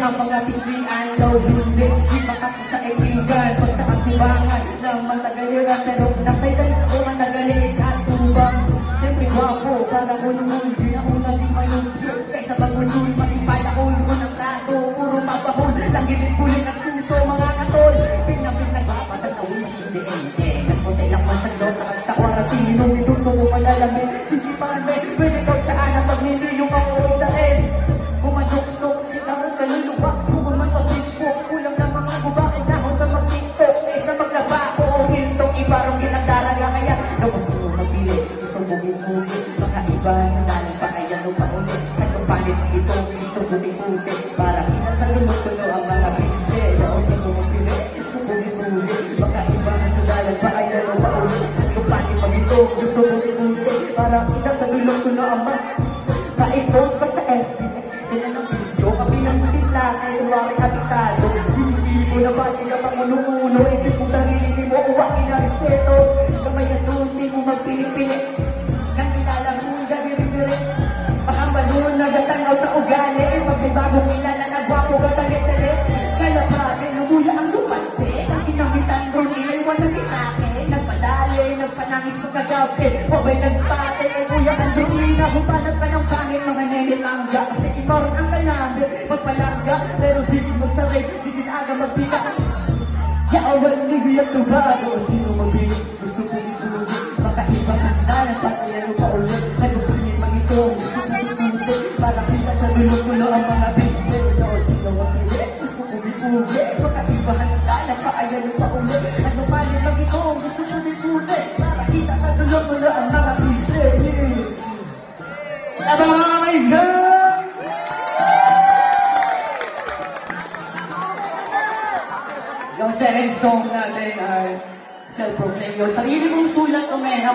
ang mga pislian daw hindi. Di makapos sa ipigan, pag sa katibangan ng matagaliran, pero nasaydan o matagalig at tubang. Siyempre gwapo, para hulungan, di na una di mayunod. Kaysa bagulul, masipal ako ulo ng plato, puro mapahol, lang gilid-bulit at suso mga katol. Pinapinagpapasal na ulo sa DNE, nagpunti lang man sa loob, sa kwaratino, minuto mo malalamig. Sisipan mo, pwede daw saan ang magniliyong ako sa end. Bumadukso, kita mo kaluluwa, bumaman pa Facebook, kulang na mga gubakit na ako na mag-tiktok. Kaysa maglaba ko o hiltong ibarong ginagdaraga, kaya lubos mo magpili, gusto mo ginugi. Mga iba sa dalang pa ay ano pa ulit, katong palit ito, gusto mo ginugi. Para kinasa lumutulo ang mga bise, nausin mong spili, gusto mo ginugi. Mga iba sa dalang pa ay ano pa ulit, katong palit pag ito, gusto mo ginugi. Para kinasa lumutulo ang mga bise, pa-expose pa sa FB. Sila ng video, kapilas mo sila, ay tuwari habitado. Sinipili mo na ba, di ka pang uno-uno, ibis mo sarili mo, uwaki na respeto. Kamay na doon, di mo magpili-pili. Nang kilala mo, gabiri-biri. Baka malunod na gatanaw sa ugali, magbibagong kilala na gwapo ka talit-talit. Kaya bagay, lumuya ang lumante, ang sinamitan doon, inaiwan na kitake. Nagpadali, nagpanangis magkagabi, wabay nagpate, ay kuya ang doon, nahupanag pa ng pangin, mga nenilangga. Kasi imarang ang kanabi, magpalangga, pero di magsaray, di din aga magbila. Yawan ni Biyak Tubago, sino mabili, gusto ko ituloy. Makaiba ka sa dalan, patayan pa ulit. Nagpapinit mag ito, gusto ko ituloy. Para kita sa dulo-dulo ang mga business. Sino mabili, gusto ko ituloy. Makaiba ka sa dalan, patayan pa ulit. Nagpapinit mag ito, gusto ko ituloy. Para kita sa dulo-dulo ang mga business. Tama mga kaisan! Yung second song natin ay self-proclaim. Yung sarili mong sulat o